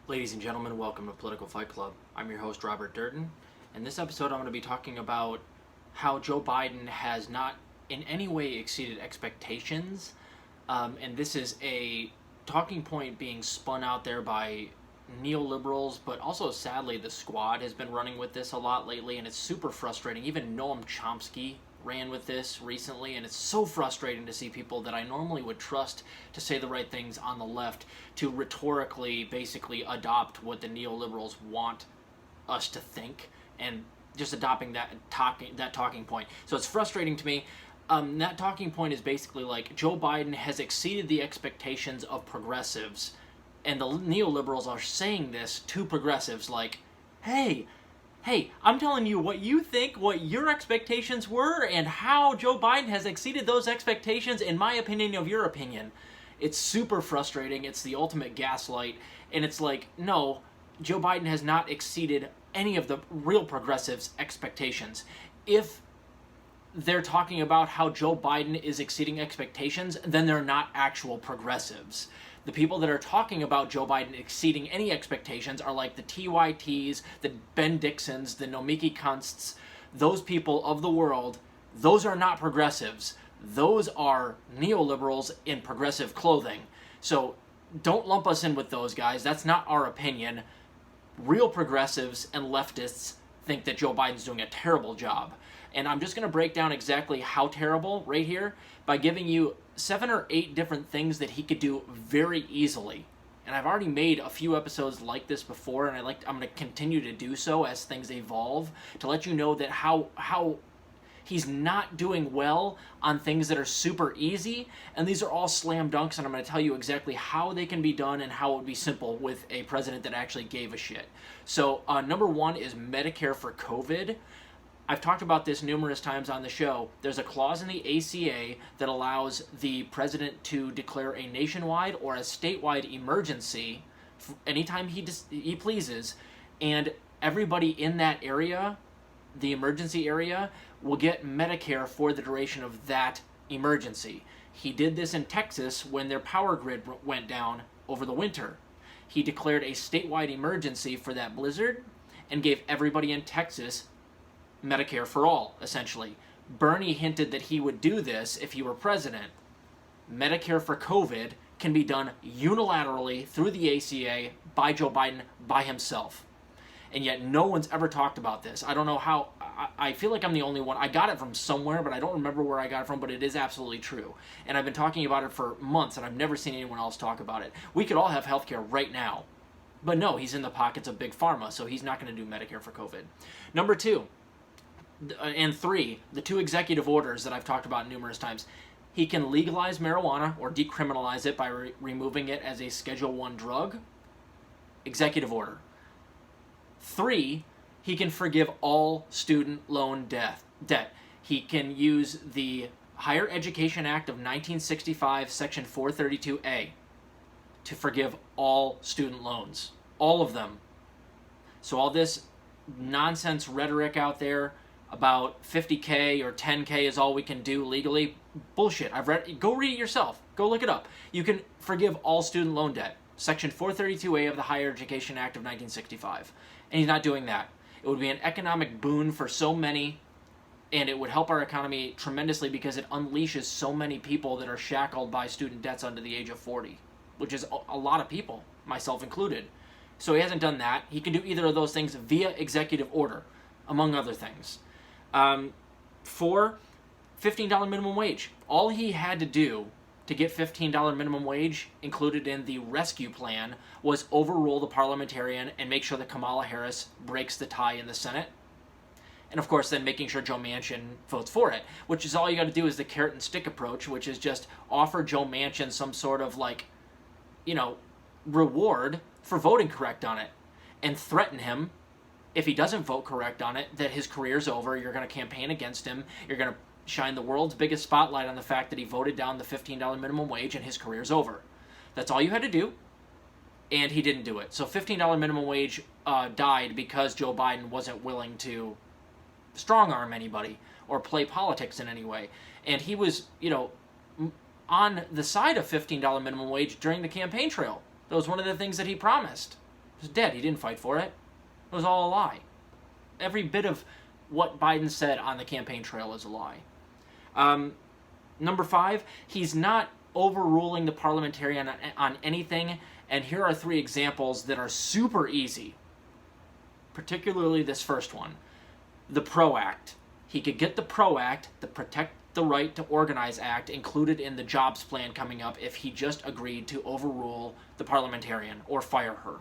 Ladies and gentlemen, welcome to Political Fight Club. I'm your host, Robert Durden. In this episode, I'm going to be talking about how Joe Biden has not in any way exceeded expectations. And this is a talking point being spun out there by neoliberals, but also, sadly, the Squad has been running with this a lot lately, and it's super frustrating. Even Noam Chomsky ran with this recently, and it's so frustrating to see people that I normally would trust to say the right things on the left to rhetorically basically adopt what the neoliberals want us to think and just adopting that talking point. So it's frustrating to me. That talking point is basically like Joe Biden has exceeded the expectations of progressives, and the neoliberals are saying this to progressives like, hey, I'm telling you what you think, what your expectations were, and how Joe Biden has exceeded those expectations in my opinion of your opinion. It's super frustrating. It's the ultimate gaslight. And it's like, no, Joe Biden has not exceeded any of the real progressives' expectations. If they're talking about how Joe Biden is exceeding expectations, then they're not actual progressives. The people that are talking about Joe Biden exceeding any expectations are like the TYTs, the Ben Dixons, the Nomiki Kunsts, those people of the world. Those are not progressives. Those are neoliberals in progressive clothing. So don't lump us in with those guys. That's not our opinion. Real progressives and leftists think that Joe Biden's doing a terrible job. And I'm just going to break down exactly how terrible right here by giving you 7 or 8 different things that he could do very easily. And I've already made a few episodes like this before, and I'm going to continue to do so as things evolve to let you know that how he's not doing well on things that are super easy, and these are all slam dunks, and I'm going to tell you exactly how they can be done and how it would be simple with a president that actually gave a shit. So number 1 is Medicare for COVID. I've talked about this numerous times on the show. There's a clause in the ACA that allows the president to declare a nationwide or a statewide emergency anytime he pleases, and everybody in that area, the emergency area, will get Medicare for the duration of that emergency. He did this in Texas when their power grid went down over the winter. He declared a statewide emergency for that blizzard and gave everybody in Texas Medicare for all, essentially. Bernie hinted that he would do this if he were president. Medicare for COVID can be done unilaterally through the ACA by Joe Biden by himself. And yet no one's ever talked about this. I don't know how. I feel like I'm the only one. I got it from somewhere, but I don't remember where I got it from, but it is absolutely true. And I've been talking about it for months, and I've never seen anyone else talk about it. We could all have healthcare right now. But no, he's in the pockets of Big Pharma, so he's not going to do Medicare for COVID. Number 2, and 3, the 2 executive orders that I've talked about numerous times. He can legalize marijuana or decriminalize it by removing it as a Schedule I drug. Executive order. 3, he can forgive all student loan debt. He can use the Higher Education Act of 1965, Section 432A, to forgive all student loans. All of them. So all this nonsense rhetoric out there about 50K or 10K is all we can do legally, bullshit. Go read it yourself. Go look it up. You can forgive all student loan debt. Section 432A of the Higher Education Act of 1965. And he's not doing that. It would be an economic boon for so many, and it would help our economy tremendously because it unleashes so many people that are shackled by student debts under the age of 40, which is a lot of people, myself included. So he hasn't done that. He can do either of those things via executive order, among other things. 4, $15 minimum wage. All he had to do to get $15 minimum wage included in the rescue plan was overrule the Parlaimentarian and make sure that Kamala Harris breaks the tie in the Senate. And of course then making sure Joe Manchin votes for it, which is all you got to do is the carrot and stick approach, which is just offer Joe Manchin some sort of reward for voting correct on it and threaten him if he doesn't vote correct on it, that his career's over. You're going to campaign against him. You're going to shine the world's biggest spotlight on the fact that he voted down the $15 minimum wage and his career's over. That's all you had to do, and he didn't do it. So $15 minimum wage died because Joe Biden wasn't willing to strong-arm anybody or play politics in any way. And he was, on the side of $15 minimum wage during the campaign trail. That was one of the things that he promised. was dead. He didn't fight for it. It was all a lie. Every bit of what Biden said on the campaign trail is a lie. Number 5, he's not overruling the parliamentarian on anything, and here are 3 examples that are super easy, particularly this first one. The PRO Act. He could get the PRO Act, the Protect the Right to Organize Act, included in the jobs plan coming up if he just agreed to overrule the parliamentarian or fire her.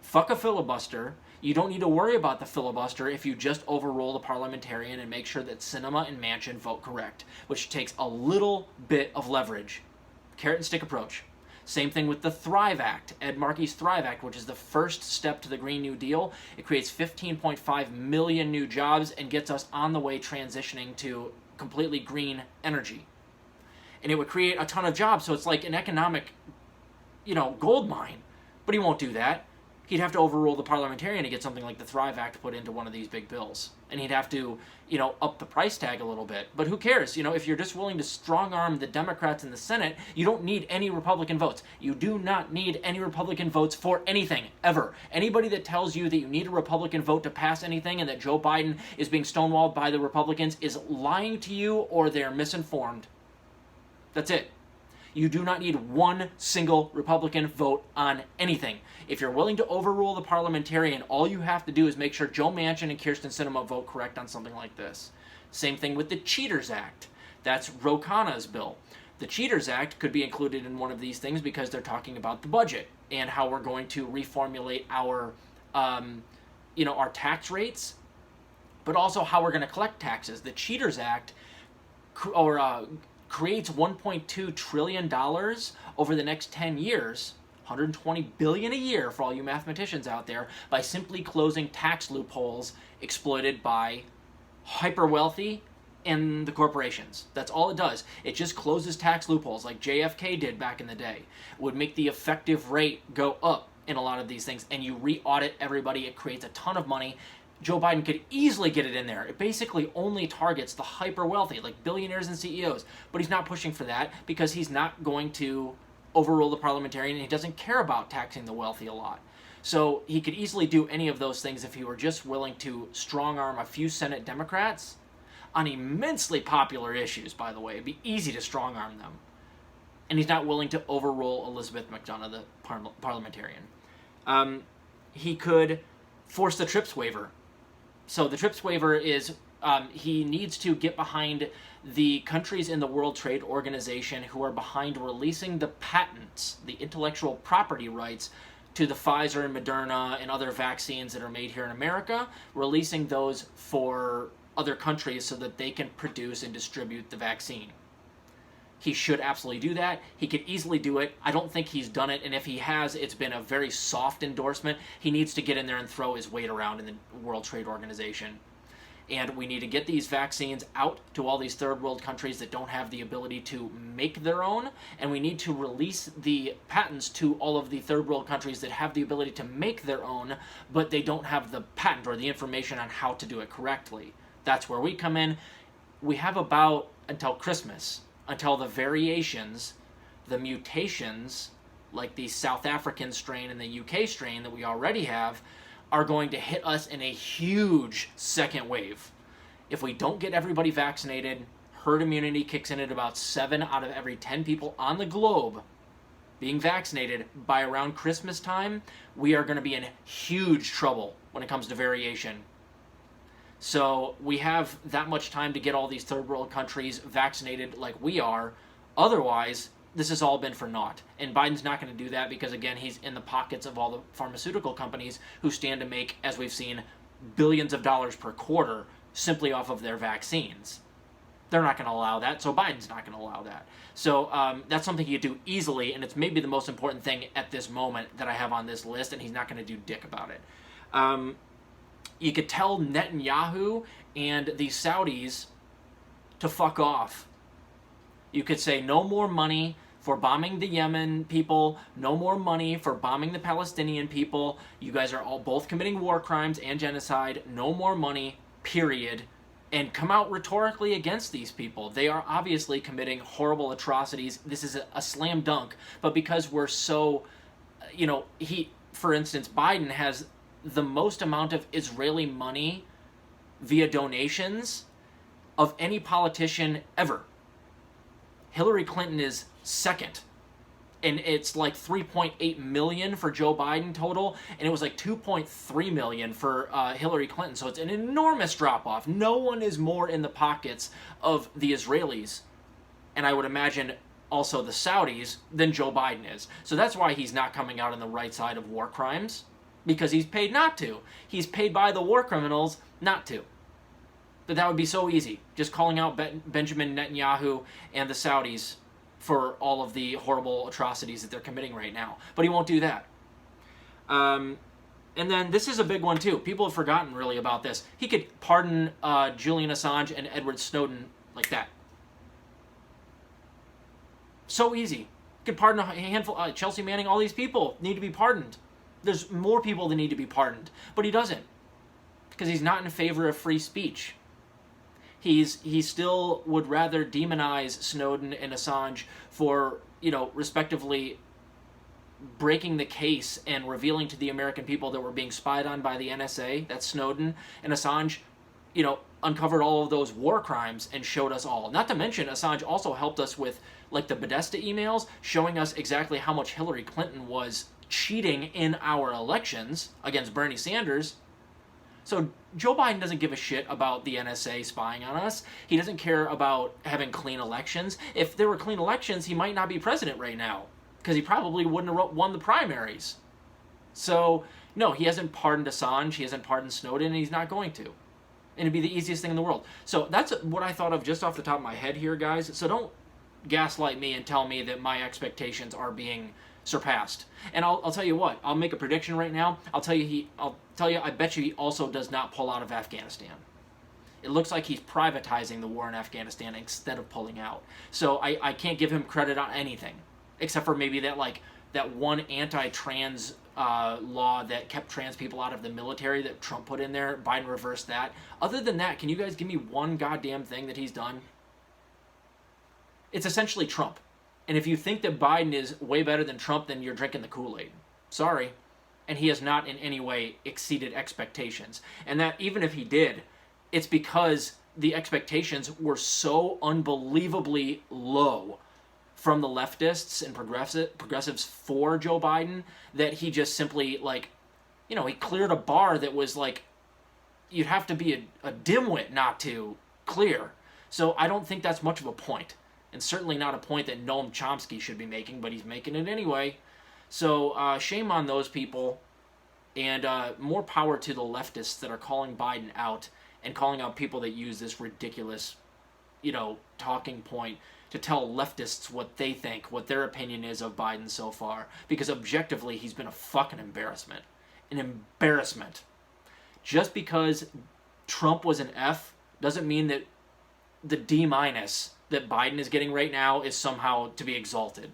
Fuck a filibuster. You don't need to worry about the filibuster if you just overrule the parliamentarian and make sure that Sinema and Manchin vote correct, which takes a little bit of leverage. Carrot and stick approach. Same thing with the Thrive Act, Ed Markey's Thrive Act, which is the first step to the Green New Deal. It creates 15.5 million new jobs and gets us on the way transitioning to completely green energy. And it would create a ton of jobs, so it's like an economic, gold mine. But he won't do that. He'd have to overrule the parliamentarian to get something like the Thrive Act put into one of these big bills. And he'd have to, up the price tag a little bit. But who cares? If you're just willing to strong-arm the Democrats in the Senate, you don't need any Republican votes. You do not need any Republican votes for anything, ever. Anybody that tells you that you need a Republican vote to pass anything and that Joe Biden is being stonewalled by the Republicans is lying to you or they're misinformed. That's it. You do not need one single Republican vote on anything. If you're willing to overrule the parliamentarian, all you have to do is make sure Joe Manchin and Kyrsten Sinema vote correct on something like this. Same thing with the Cheaters Act. That's Ro Khanna's bill. The Cheaters Act could be included in one of these things because they're talking about the budget and how we're going to reformulate our tax rates, but also how we're going to collect taxes. The Cheaters Act, creates $1.2 trillion over the next 10 years, $120 billion a year for all you mathematicians out there, by simply closing tax loopholes exploited by hyper-wealthy and the corporations. That's all it does. It just closes tax loopholes like JFK did back in the day. It would make the effective rate go up in a lot of these things, and you re-audit everybody. It creates a ton of money. Joe Biden could easily get it in there. It basically only targets the hyper-wealthy, like billionaires and CEOs. But he's not pushing for that because he's not going to overrule the parliamentarian, and he doesn't care about taxing the wealthy a lot. So he could easily do any of those things if he were just willing to strong-arm a few Senate Democrats on immensely popular issues, by the way. It'd be easy to strong-arm them. And he's not willing to overrule Elizabeth McDonough, the parliamentarian. He could force the TRIPS waiver. So the TRIPS waiver is he needs to get behind the countries in the World Trade Organization who are behind releasing the patents, the intellectual property rights, to the Pfizer and Moderna and other vaccines that are made here in America, releasing those for other countries so that they can produce and distribute the vaccine. He should absolutely do that. He could easily do it. I don't think he's done it, and if he has, it's been a very soft endorsement. He needs to get in there and throw his weight around in the World Trade Organization. And we need to get these vaccines out to all these third world countries that don't have the ability to make their own, and we need to release the patents to all of the third world countries that have the ability to make their own, but they don't have the patent or the information on how to do it correctly. That's where we come in. We have about until Christmas, until the variations, the mutations, like the South African strain and the UK strain that we already have, are going to hit us in a huge second wave. If we don't get everybody vaccinated, herd immunity kicks in at about 7 out of every 10 people on the globe being vaccinated by around Christmas time, we are going to be in huge trouble when it comes to variation. So we have that much time to get all these third world countries vaccinated like we are. Otherwise, this has all been for naught. And Biden's not going to do that because, again, he's in the pockets of all the pharmaceutical companies who stand to make, as we've seen, billions of dollars per quarter simply off of their vaccines. They're not going to allow that, so Biden's not going to allow that. So that's something he could do easily, and it's maybe the most important thing at this moment that I have on this list, and he's not going to do dick about it. You could tell Netanyahu and the Saudis to fuck off. You could say no more money for bombing the Yemen people, no more money for bombing the Palestinian people. You guys are all both committing war crimes and genocide. No more money, period. And come out rhetorically against these people. They are obviously committing horrible atrocities. This is a slam dunk. But because we're so, for instance, Biden has the most amount of Israeli money via donations of any politician ever. Hillary Clinton is second. And it's like 3.8 million for Joe Biden total, and it was like 2.3 million for Hillary Clinton. So it's an enormous drop-off. No one is more in the pockets of the Israelis, and I would imagine also the Saudis, than Joe Biden is. So that's why he's not coming out on the right side of war crimes, because he's paid not to. He's paid by the war criminals not to. But that would be so easy, just calling out Benjamin Netanyahu and the Saudis for all of the horrible atrocities that they're committing right now. But he won't do that. And then this is a big one too. People have forgotten really about this. He could pardon Julian Assange and Edward Snowden like that. So easy. He could pardon a handful, Chelsea Manning, all these people need to be pardoned. There's more people that need to be pardoned. But he doesn't. Because he's not in favor of free speech. He still would rather demonize Snowden and Assange for, respectively breaking the case and revealing to the American people that were being spied on by the NSA, that's Snowden, and Assange, uncovered all of those war crimes and showed us all. Not to mention, Assange also helped us with, like, the Podesta emails, showing us exactly how much Hillary Clinton was cheating in our elections against Bernie Sanders. So Joe Biden doesn't give a shit about the NSA spying on us. He doesn't care about having clean elections. If there were clean elections, he might not be president right now, because he probably wouldn't have won the primaries. So, no, he hasn't pardoned Assange, he hasn't pardoned Snowden, and he's not going to. And it'd be the easiest thing in the world. So that's what I thought of just off the top of my head here, guys. So don't gaslight me and tell me that my expectations are being surpassed. And I'll tell you what, I'll make a prediction right now. I bet you he also does not pull out of Afghanistan. It looks like he's privatizing the war in Afghanistan instead of pulling out. So I can't give him credit on anything, except for maybe that one anti-trans law that kept trans people out of the military that Trump put in there. Biden reversed that. Other than that, can you guys give me one goddamn thing that he's done? It's essentially Trump. And if you think that Biden is way better than Trump, then you're drinking the Kool-Aid. Sorry. And he has not in any way exceeded expectations. And that even if he did, it's because the expectations were so unbelievably low from the leftists and progressives for Joe Biden that he just simply, he cleared a bar that was you'd have to be a dimwit not to clear. So I don't think that's much of a point. And certainly not a point that Noam Chomsky should be making, but he's making it anyway. So shame on those people, and more power to the leftists that are calling Biden out and calling out people that use this ridiculous, talking point to tell leftists what they think, what their opinion is of Biden so far. Because objectively, he's been a fucking embarrassment. An embarrassment. Just because Trump was an F doesn't mean that the D- that Biden is getting right now is somehow to be exalted.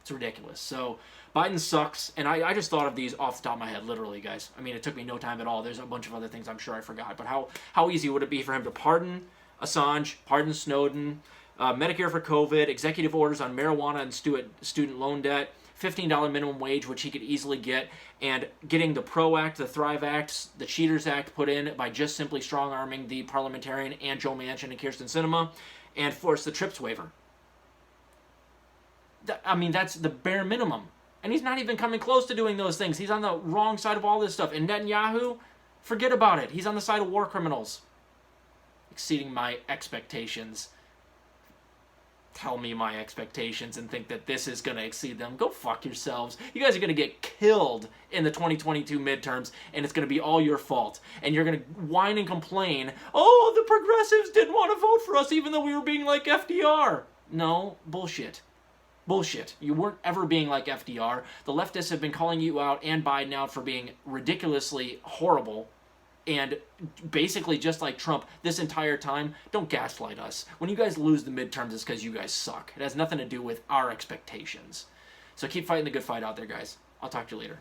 It's ridiculous. So Biden sucks, and I just thought of these off the top of my head, literally, guys. I mean, it took me no time at all. There's a bunch of other things I'm sure I forgot, but how easy would it be for him to pardon Assange, pardon Snowden, Medicare for COVID, executive orders on marijuana and student loan debt, $15 minimum wage, which he could easily get, and getting the PRO Act, the Thrive Act, the Cheaters Act put in by just simply strong-arming the Parlamentarian and Joe Manchin and Kyrsten Sinema, and force the TRIPS waiver. That's the bare minimum. And he's not even coming close to doing those things. He's on the wrong side of all this stuff. And Netanyahu, forget about it. He's on the side of war criminals. Exceeding my expectations. Tell me my expectations and think that this is going to exceed them. Go fuck yourselves. You guys are going to get killed in the 2022 midterms, and it's going to be all your fault. And you're going to whine and complain, oh, the progressives didn't want to vote for us even though we were being like FDR. No, bullshit. Bullshit. You weren't ever being like FDR. The leftists have been calling you out and Biden out for being ridiculously horrible. And basically, just like Trump, this entire time, don't gaslight us. When you guys lose the midterms, it's because you guys suck. It has nothing to do with our expectations. So keep fighting the good fight out there, guys. I'll talk to you later.